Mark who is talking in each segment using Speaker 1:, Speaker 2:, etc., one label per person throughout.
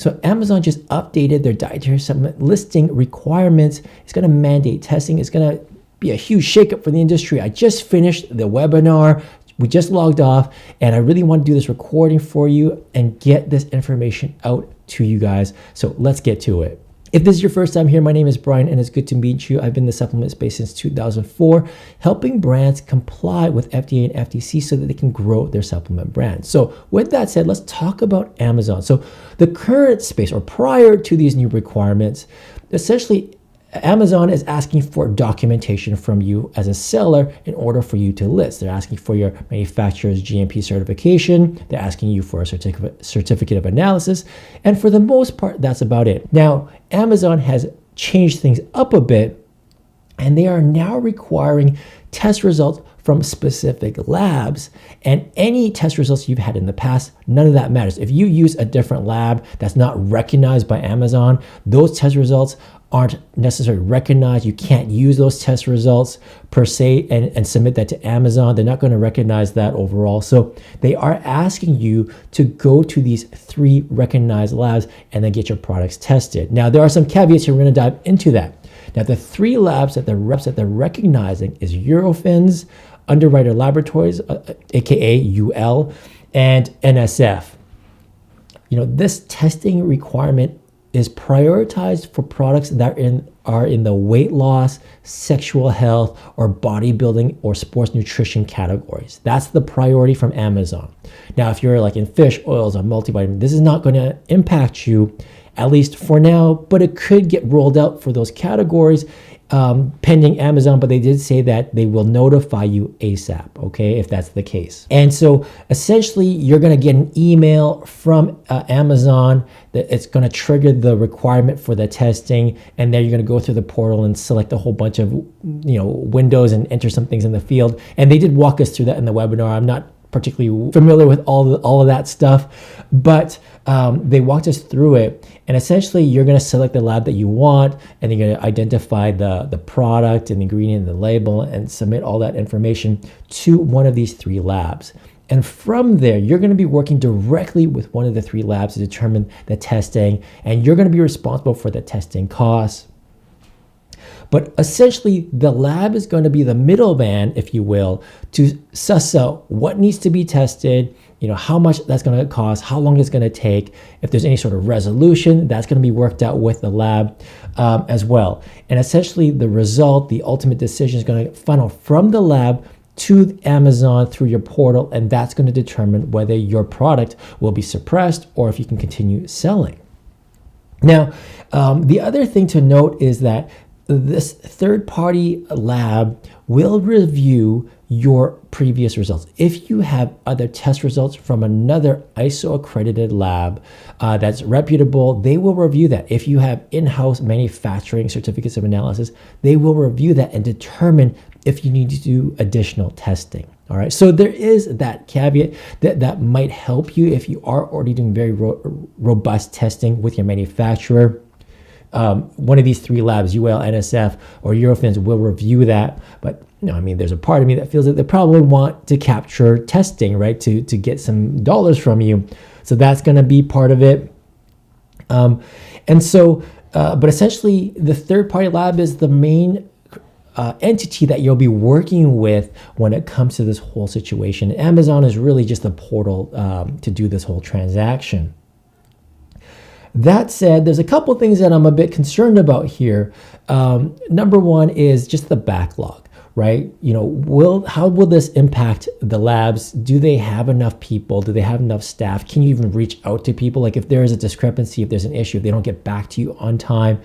Speaker 1: So Amazon just updated their dietary supplement listing requirements. It's going to mandate testing. It's going to be a huge shakeup for the industry. I just finished the webinar. We just logged off, and I really want to do this recording for you and get this information out to you guys. So let's get to it. If this is your first time here, my name is Brian, and it's good to meet you. I've been in the supplement space since 2004, helping brands comply with FDA and FTC so that they can grow their supplement brand. So with that said, let's talk about Amazon. So the current space, or prior to these new requirements, essentially Amazon is asking for documentation from you as a seller in order for you to list. They're asking for your manufacturer's GMP certification. They're asking you for a certificate of analysis. And for the most part, that's about it. Now, Amazon has changed things up a bit, and they are now requiring test results from specific labs, and any test results you've had in the past, none of that matters. If you use a different lab that's not recognized by Amazon, those test results aren't necessarily recognized. You can't use those test results per se and submit that to Amazon. They're not going to recognize that overall. So they are asking you to go to these 3 recognized labs and then get your products tested. Now, there are some caveats here. We're going to dive into that. Now, the 3 labs that they're recognizing is Eurofins, Underwriter Laboratories, aka UL, and NSF. This testing requirement is prioritized for products that are in the weight loss, sexual health, or bodybuilding or sports nutrition categories. That's the priority from Amazon. Now, if you're like in fish, oils, or multivitamin, this is not going to impact you, at least for now, but it could get rolled out for those categories pending Amazon, but they did say that they will notify you ASAP, okay, if that's the case. And so essentially, you're going to get an email from Amazon that it's going to trigger the requirement for the testing, and then you're going to go through the portal and select a whole bunch of windows and enter some things in the field. And they did walk us through that in the webinar. I'm not particularly familiar with all of that stuff, but they walked us through it. And essentially, you're going to select the lab that you want, and you're going to identify the product and the ingredient and the label and submit all that information to one of these 3 labs. And from there, you're going to be working directly with one of the 3 labs to determine the testing, and you're going to be responsible for the testing costs. But essentially, the lab is going to be the middleman, if you will, to suss out what needs to be tested, how much that's going to cost, how long it's going to take. If there's any sort of resolution, that's going to be worked out with the lab as well. And essentially, the result, the ultimate decision is going to funnel from the lab to Amazon through your portal, and that's going to determine whether your product will be suppressed or if you can continue selling. Now, the other thing to note is that this third-party lab will review your previous results. If you have other test results from another ISO-accredited lab that's reputable, they will review that. If you have in-house manufacturing certificates of analysis, they will review that and determine if you need to do additional testing. All right, so there is that caveat that might help you if you are already doing very robust testing with your manufacturer. One of these 3 labs, UL, NSF, or Eurofins, will review that. But there's a part of me that feels that they probably want to capture testing, right, to get some dollars from you. So that's going to be part of it. But essentially, the third-party lab is the main entity that you'll be working with when it comes to this whole situation. Amazon is really just the portal to do this whole transaction. That said, there's a couple things that I'm a bit concerned about here. Number one is just the backlog, right? How will this impact the labs? Do they have enough people? Do they have enough staff? Can you even reach out to people? Like if there is a discrepancy, if there's an issue, if they don't get back to you on time,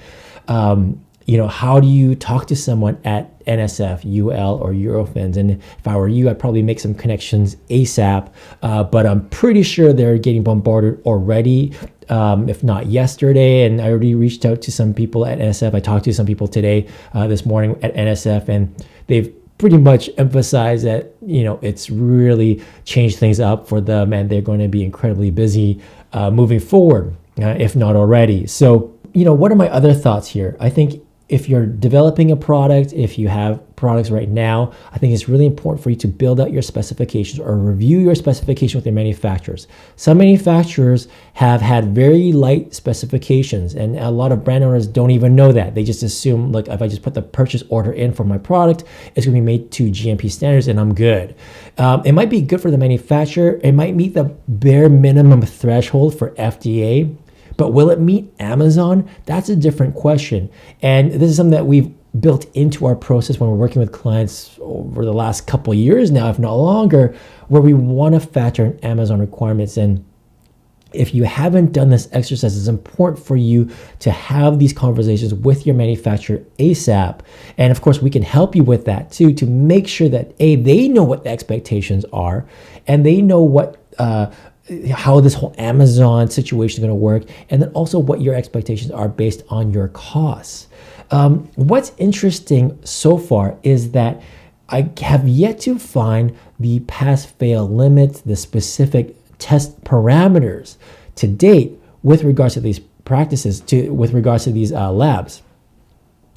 Speaker 1: how do you talk to someone at NSF, UL, or Eurofins? And if I were you, I'd probably make some connections ASAP, but I'm pretty sure they're getting bombarded already, if not yesterday. And I already reached out to some people at NSF. I talked to some people today, this morning at NSF, and they've pretty much emphasized that, it's really changed things up for them, and they're going to be incredibly busy moving forward, if not already. So, what are my other thoughts here? I think if you're developing a product, if you have products right now, I think it's really important for you to build out your specifications or review your specification with your manufacturers. Some manufacturers have had very light specifications, and a lot of brand owners don't even know that. They just assume, like, if I just put the purchase order in for my product, it's going to be made to GMP standards and I'm good. It might be good for the manufacturer. It might meet the bare minimum threshold for FDA, but will it meet Amazon? That's a different question. And this is something that we've built into our process when we're working with clients over the last couple of years now, if not longer, where we want to factor in Amazon requirements. And if you haven't done this exercise, it's important for you to have these conversations with your manufacturer ASAP. And of course, we can help you with that too, to make sure that they know what the expectations are and they know what how this whole Amazon situation is going to work, and then also what your expectations are based on your costs. What's interesting so far is that I have yet to find the pass-fail limits, the specific test parameters to date with regards to these practices, with regards to these labs.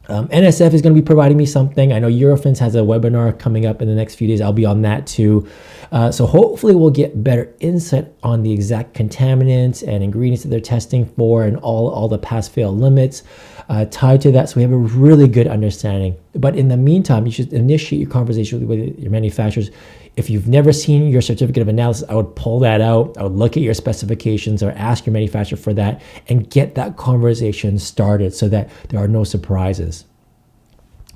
Speaker 1: NSF is going to be providing me something. I know Eurofins has a webinar coming up in the next few days. I'll be on that too. So hopefully we'll get better insight on the exact contaminants and ingredients that they're testing for and all the pass-fail limits tied to that. So we have a really good understanding. But in the meantime, you should initiate your conversation with your manufacturers. If you've never seen your certificate of analysis, I would pull that out. I would look at your specifications or ask your manufacturer for that and get that conversation started so that there are no surprises.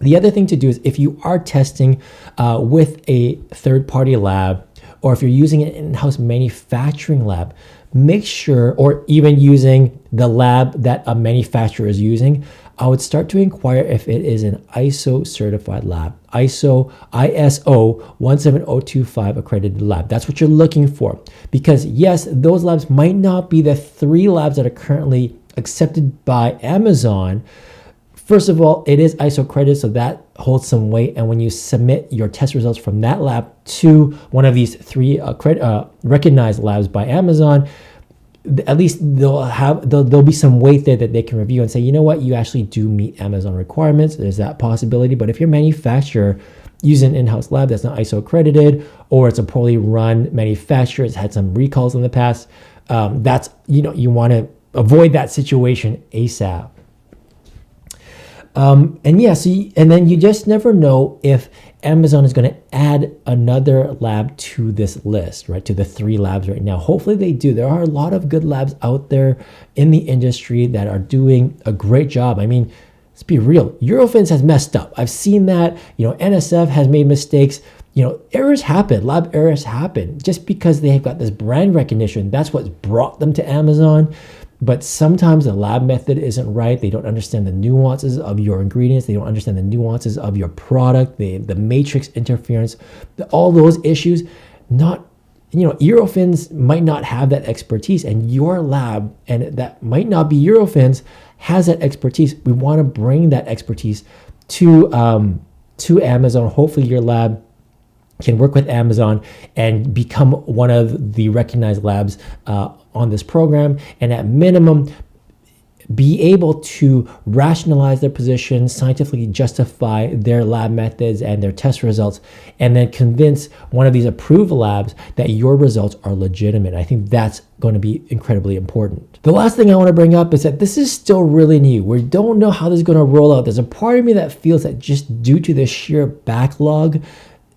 Speaker 1: The other thing to do is if you are testing with a third-party lab, or if you're using an in-house manufacturing lab, make sure, or even using the lab that a manufacturer is using, I would start to inquire if it is an ISO certified lab, ISO 17025 accredited lab. That's what you're looking for. Because yes, those labs might not be the 3 labs that are currently accepted by Amazon. First of all, it is ISO accredited, so that holds some weight. And when you submit your test results from that lab to one of these 3 recognized labs by Amazon, at least there'll be some weight there that they can review and say, you know what, you actually do meet Amazon requirements. There's that possibility. But if your manufacturer uses an in-house lab that's not ISO accredited, or it's a poorly run manufacturer, it's had some recalls in the past, that's, you want to avoid that situation ASAP. And then you just never know if Amazon is going to add another lab to this list, right? To the 3 labs right now. Hopefully they do. There are a lot of good labs out there in the industry that are doing a great job. I mean, let's be real. Eurofins has messed up. I've seen that. NSF has made mistakes. Errors happen. Lab errors happen just because they have got this brand recognition. That's what's brought them to Amazon. But sometimes the lab method isn't right. They don't understand the nuances of your ingredients. They don't understand the nuances of your product, the matrix interference, all those issues. Eurofins might not have that expertise, and your lab, and that might not be Eurofins, has that expertise. We want to bring that expertise to Amazon. Hopefully your lab can work with Amazon and become one of the recognized labs on this program, and at minimum be able to rationalize their position, scientifically justify their lab methods and their test results, and then convince one of these approved labs that your results are legitimate. I think that's going to be incredibly important. The last thing I want to bring up is that this is still really new. We don't know how this is going to roll out. There's a part of me that feels that just due to the sheer backlog,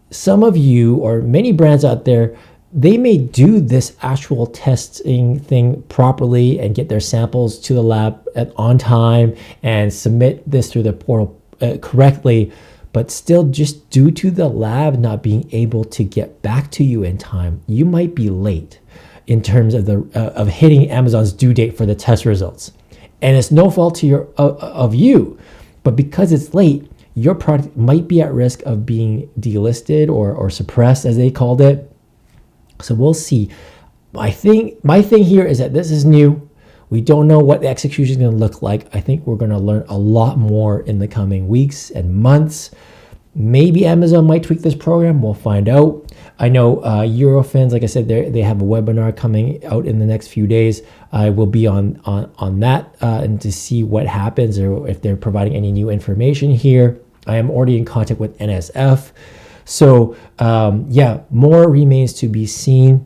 Speaker 1: some of you, or many brands out there, they may do this actual testing thing properly and get their samples to the lab on time and submit this through the portal correctly, but still, just due to the lab not being able to get back to you in time, you might be late in terms of of hitting Amazon's due date for the test results. And it's no fault of you, but because it's late, your product might be at risk of being delisted or suppressed, as they called it. So we'll see. My thing here is that this is new. We don't know what the execution is going to look like. I think we're going to learn a lot more in the coming weeks and months. Maybe Amazon might tweak this program. We'll find out. I know Eurofins, like I said, they have a webinar coming out in the next few days. I will be on that and to see what happens or if they're providing any new information here. I am already in contact with NSF. So yeah, more remains to be seen.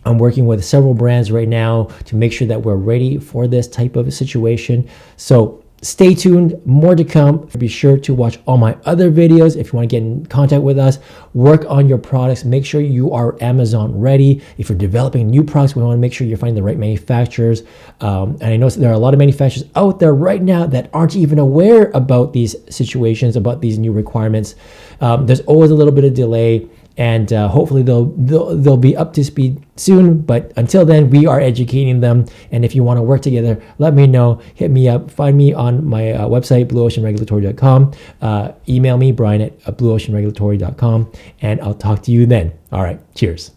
Speaker 1: I'm working with several brands right now to make sure that we're ready for this type of a situation. So stay tuned, more to come. Be sure to watch all my other videos. If you want to get in contact with us, work on your products, make sure you are Amazon ready. If you're developing new products, we want to make sure you're finding the right manufacturers. And I know there are a lot of manufacturers out there right now that aren't even aware about these situations, about these new requirements. There's always a little bit of delay. And hopefully they'll be up to speed soon. But until then, we are educating them. And if you want to work together, let me know. Hit me up. Find me on my website, blueoceanregulatory.com. Email me, Brian at blueoceanregulatory.com. And I'll talk to you then. All right. Cheers.